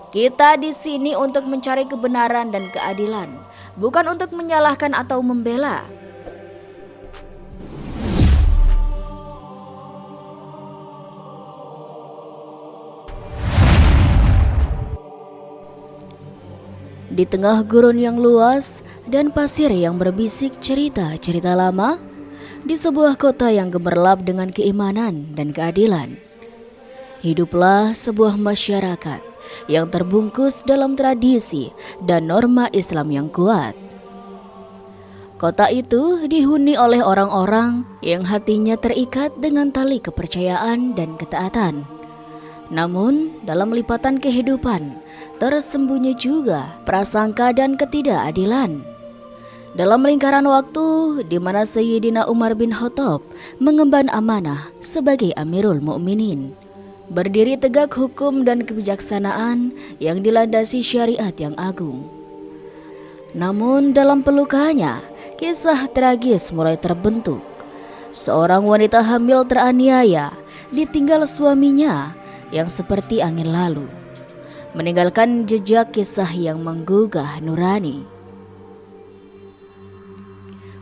Kita di sini untuk mencari kebenaran dan keadilan, bukan untuk menyalahkan atau membela. Di tengah gurun yang luas dan pasir yang berbisik cerita-cerita lama, di sebuah kota yang gemerlap dengan keimanan dan keadilan, hiduplah sebuah masyarakat yang terbungkus dalam tradisi dan norma Islam yang kuat. Kota itu dihuni oleh orang-orang yang hatinya terikat dengan tali kepercayaan dan ketaatan. Namun, dalam lipatan kehidupan, tersembunyi juga prasangka dan ketidakadilan. Dalam lingkaran waktu di mana Sayyidina Umar bin Khattab mengemban amanah sebagai Amirul Mukminin, berdiri tegak hukum dan kebijaksanaan yang dilandasi syariat yang agung. Namun dalam pelukannya, kisah tragis mulai terbentuk. Seorang wanita hamil teraniaya, ditinggal suaminya yang seperti angin lalu, meninggalkan jejak kisah yang menggugah nurani.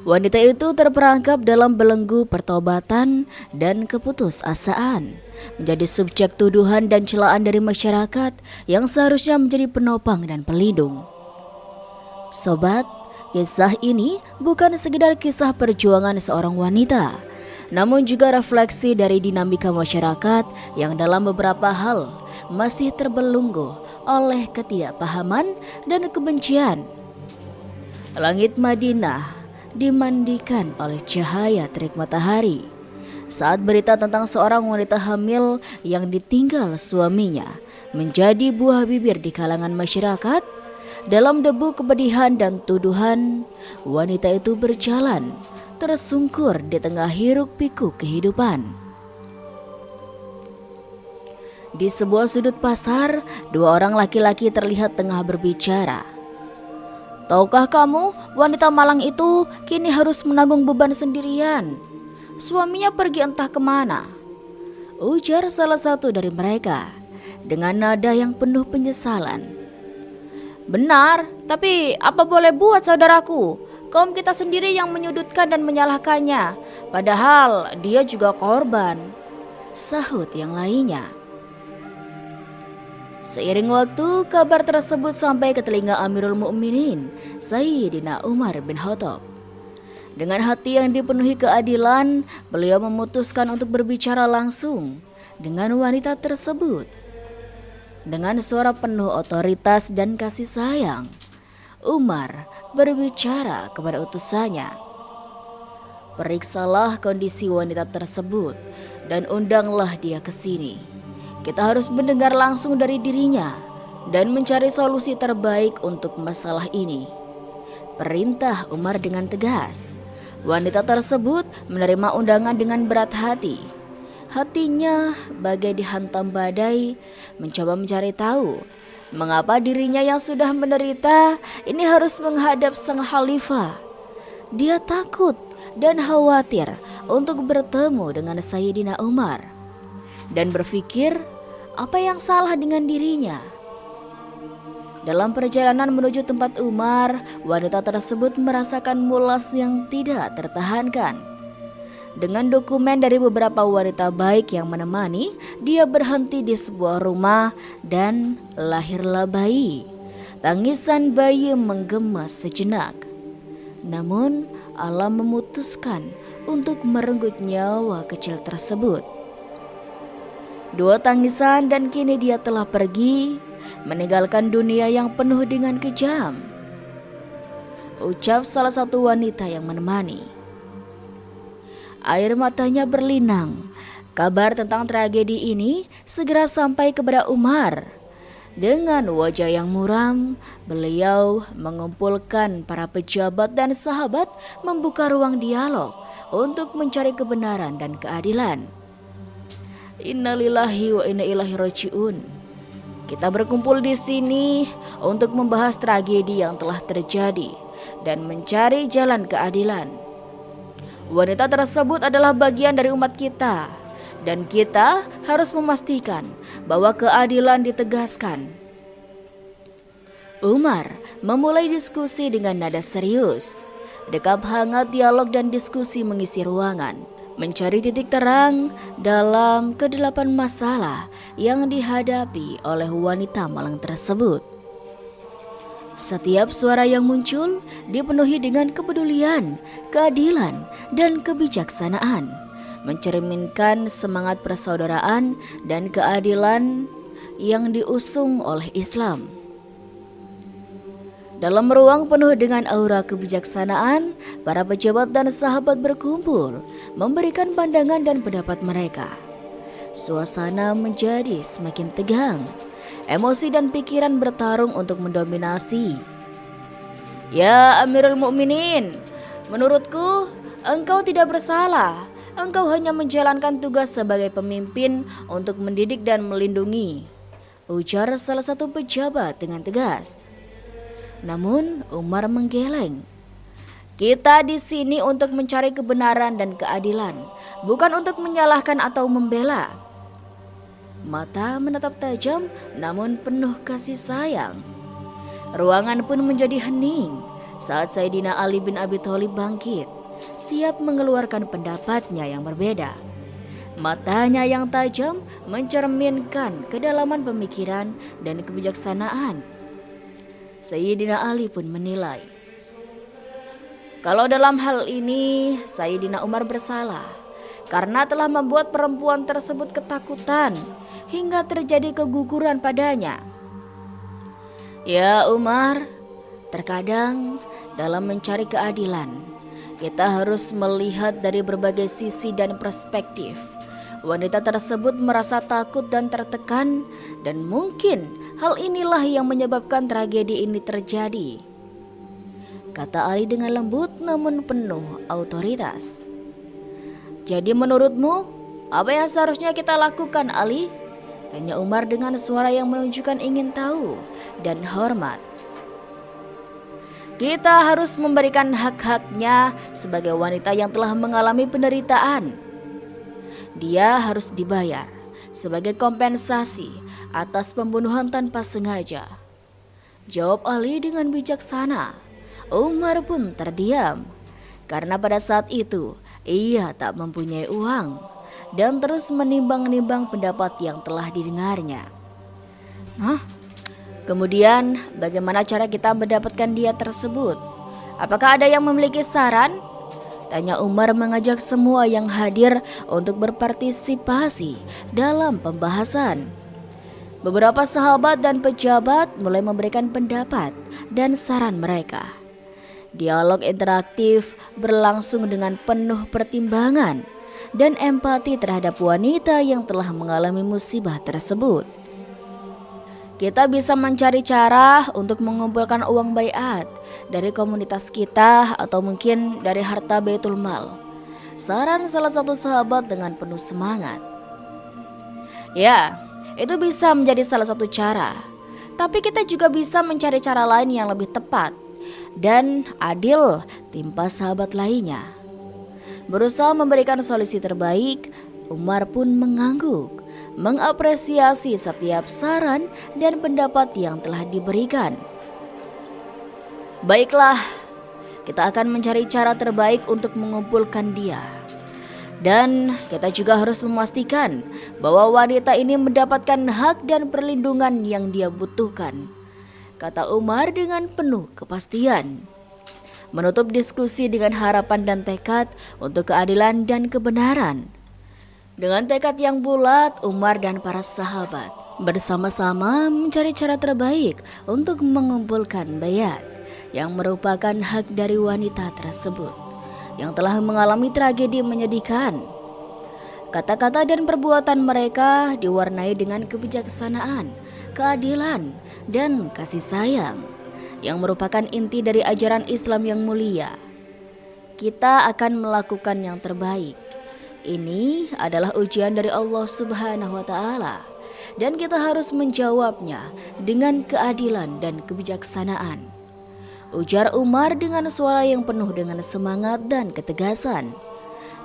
Wanita itu terperangkap dalam belenggu pertobatan dan keputusasaan, menjadi subjek tuduhan dan celaan dari masyarakat yang seharusnya menjadi penopang dan pelindung. Sobat, kisah ini bukan sekedar kisah perjuangan seorang wanita, namun juga refleksi dari dinamika masyarakat yang dalam beberapa hal masih terbelenggu oleh ketidakpahaman dan kebencian. Langit Madinah dimandikan oleh cahaya terik matahari saat berita tentang seorang wanita hamil yang ditinggal suaminya menjadi buah bibir di kalangan masyarakat. Dalam debu kepedihan dan tuduhan, wanita itu berjalan tersungkur di tengah hiruk pikuk kehidupan. Di sebuah sudut pasar, dua orang laki-laki terlihat tengah berbicara. "Tahukah kamu, wanita malang itu kini harus menanggung beban sendirian. Suaminya pergi entah kemana," ujar salah satu dari mereka dengan nada yang penuh penyesalan. "Benar, tapi apa boleh buat saudaraku? Kaum kita sendiri yang menyudutkan dan menyalahkannya, padahal dia juga korban," sahut yang lainnya. Seiring waktu, kabar tersebut sampai ke telinga Amirul Mukminin, Sayyidina Umar bin Khattab. Dengan hati yang dipenuhi keadilan, beliau memutuskan untuk berbicara langsung dengan wanita tersebut. Dengan suara penuh otoritas dan kasih sayang, Umar berbicara kepada utusannya. "Periksalah kondisi wanita tersebut dan undanglah dia ke sini. Kita harus mendengar langsung dari dirinya dan mencari solusi terbaik untuk masalah ini," perintah Umar dengan tegas. Wanita tersebut menerima undangan dengan berat hati. Hatinya bagai dihantam badai, mencoba mencari tahu mengapa dirinya yang sudah menderita ini harus menghadap sang khalifah. Dia takut dan khawatir untuk bertemu dengan Sayyidina Umar dan berpikir apa yang salah dengan dirinya. Dalam perjalanan menuju tempat Umar, wanita tersebut merasakan mulas yang tidak tertahankan. Dengan dokumen dari beberapa wanita baik yang menemani, dia berhenti di sebuah rumah dan lahirlah bayi. Tangisan bayi menggema sejenak. Namun Allah memutuskan untuk merenggut nyawa kecil tersebut. Dua tangisan dan kini dia telah pergi, meninggalkan dunia yang penuh dengan kejam, ucap salah satu wanita yang menemani. Air matanya berlinang. Kabar tentang tragedi ini segera sampai kepada Umar. Dengan wajah yang muram, beliau mengumpulkan para pejabat dan sahabat, membuka ruang dialog untuk mencari kebenaran dan keadilan. Innalillahi wa inna ilaihi rajiun. Kita berkumpul di sini untuk membahas tragedi yang telah terjadi dan mencari jalan keadilan. Wanita tersebut adalah bagian dari umat kita, dan kita harus memastikan bahwa keadilan ditegaskan. Umar memulai diskusi dengan nada serius. Dekap hangat dialog dan diskusi mengisi ruangan, mencari titik terang dalam kedelapan masalah yang dihadapi oleh wanita malang tersebut. Setiap suara yang muncul dipenuhi dengan kepedulian, keadilan, dan kebijaksanaan, mencerminkan semangat persaudaraan dan keadilan yang diusung oleh Islam. Dalam ruang penuh dengan aura kebijaksanaan, para pejabat dan sahabat berkumpul, memberikan pandangan dan pendapat mereka. Suasana menjadi semakin tegang. Emosi dan pikiran bertarung untuk mendominasi. "Ya Amirul Mukminin, menurutku engkau tidak bersalah. Engkau hanya menjalankan tugas sebagai pemimpin untuk mendidik dan melindungi," ujar salah satu pejabat dengan tegas. Namun Umar menggeleng. "Kita di sini untuk mencari kebenaran dan keadilan, bukan untuk menyalahkan atau membela." Mata menatap tajam namun penuh kasih sayang. Ruangan pun menjadi hening saat Sayyidina Ali bin Abi Thalib bangkit, siap mengeluarkan pendapatnya yang berbeda. Matanya yang tajam mencerminkan kedalaman pemikiran dan kebijaksanaan. Sayyidina Ali pun menilai, kalau dalam hal ini Sayyidina Umar bersalah karena telah membuat perempuan tersebut ketakutan hingga terjadi keguguran padanya. "Ya Umar, terkadang dalam mencari keadilan, kita harus melihat dari berbagai sisi dan perspektif. Wanita tersebut merasa takut dan tertekan, dan mungkin hal inilah yang menyebabkan tragedi ini terjadi," kata Ali dengan lembut namun penuh otoritas. "Jadi menurutmu, apa yang seharusnya kita lakukan, Ali?" tanya Umar dengan suara yang menunjukkan ingin tahu dan hormat. "Kita harus memberikan hak-haknya sebagai wanita yang telah mengalami penderitaan. Dia harus dibayar sebagai kompensasi atas pembunuhan tanpa sengaja," jawab Ali dengan bijaksana. Umar pun terdiam karena pada saat itu ia tak mempunyai uang dan terus menimbang-nimbang pendapat yang telah didengarnya. Kemudian bagaimana cara kita mendapatkan dia tersebut? Apakah ada yang memiliki saran?" tanya Umar mengajak semua yang hadir untuk berpartisipasi dalam pembahasan. Beberapa sahabat dan pejabat mulai memberikan pendapat dan saran mereka. Dialog interaktif berlangsung dengan penuh pertimbangan dan empati terhadap wanita yang telah mengalami musibah tersebut. "Kita bisa mencari cara untuk mengumpulkan uang baiat dari komunitas kita atau mungkin dari harta Baitul Mal," saran salah satu sahabat dengan penuh semangat. "Ya, itu bisa menjadi salah satu cara. Tapi kita juga bisa mencari cara lain yang lebih tepat dan adil," timpa sahabat lainnya. Berusaha memberikan solusi terbaik, Umar pun mengangguk, mengapresiasi setiap saran dan pendapat yang telah diberikan. "Baiklah, kita akan mencari cara terbaik untuk mengumpulkan dia. Dan kita juga harus memastikan bahwa wanita ini mendapatkan hak dan perlindungan yang dia butuhkan," kata Umar dengan penuh kepastian. Menutup diskusi dengan harapan dan tekad untuk keadilan dan kebenaran. Dengan tekad yang bulat, Umar dan para sahabat bersama-sama mencari cara terbaik untuk mengumpulkan baiat yang merupakan hak dari wanita tersebut yang telah mengalami tragedi menyedihkan. Kata-kata dan perbuatan mereka diwarnai dengan kebijaksanaan, keadilan, dan kasih sayang yang merupakan inti dari ajaran Islam yang mulia. Kita akan melakukan yang terbaik. Ini adalah ujian dari Allah Subhanahu wa Ta'ala, dan kita harus menjawabnya dengan keadilan dan kebijaksanaan, ujar Umar dengan suara yang penuh dengan semangat dan ketegasan.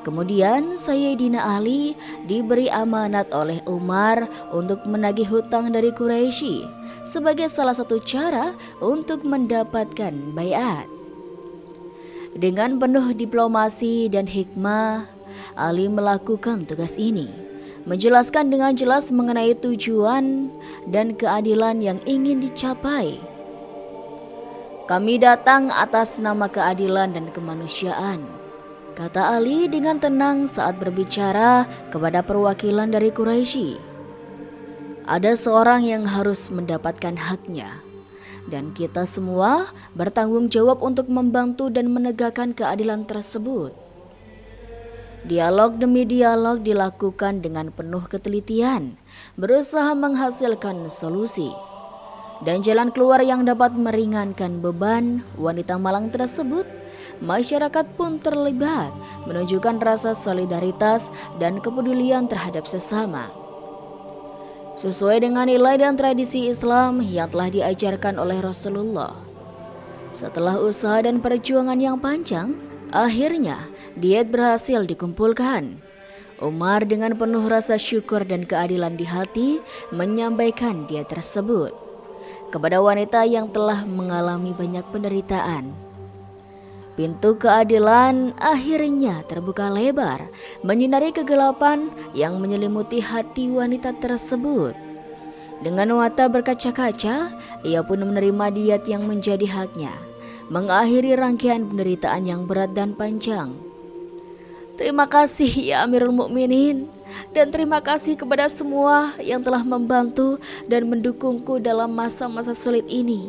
Kemudian Sayyidina Ali diberi amanat oleh Umar untuk menagih hutang dari Quraisy sebagai salah satu cara untuk mendapatkan baiat. Dengan penuh diplomasi dan hikmah, Ali melakukan tugas ini, menjelaskan dengan jelas mengenai tujuan dan keadilan yang ingin dicapai. Kami datang atas nama keadilan dan kemanusiaan, kata Ali dengan tenang saat berbicara kepada perwakilan dari Quraisy. Ada seorang yang harus mendapatkan haknya, dan kita semua bertanggung jawab untuk membantu dan menegakkan keadilan tersebut. Dialog demi dialog dilakukan dengan penuh ketelitian, berusaha menghasilkan solusi dan jalan keluar yang dapat meringankan beban wanita malang tersebut. Masyarakat pun terlibat, menunjukkan rasa solidaritas dan kepedulian terhadap sesama. Sesuai dengan nilai dan tradisi Islam yang telah diajarkan oleh Rasulullah. Setelah usaha dan perjuangan yang panjang, akhirnya diet berhasil dikumpulkan. Umar dengan penuh rasa syukur dan keadilan di hati menyampaikan diet tersebut kepada wanita yang telah mengalami banyak penderitaan. Pintu keadilan akhirnya terbuka lebar, menyinari kegelapan yang menyelimuti hati wanita tersebut. Dengan mata berkaca-kaca, ia pun menerima diet yang menjadi haknya, mengakhiri rangkaian penderitaan yang berat dan panjang. Terima kasih ya Amirul Mukminin, dan terima kasih kepada semua yang telah membantu dan mendukungku dalam masa-masa sulit ini,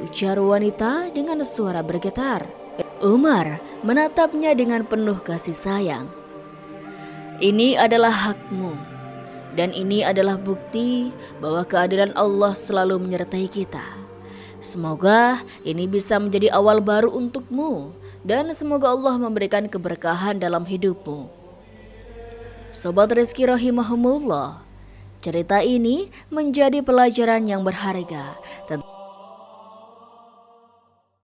ujar wanita dengan suara bergetar. Umar menatapnya dengan penuh kasih sayang. Ini adalah hakmu, dan ini adalah bukti bahwa keadilan Allah selalu menyertai kita. Semoga ini bisa menjadi awal baru untukmu, dan semoga Allah memberikan keberkahan dalam hidupmu. Sobat Rizki rahimahumullah, cerita ini menjadi pelajaran yang berharga tentang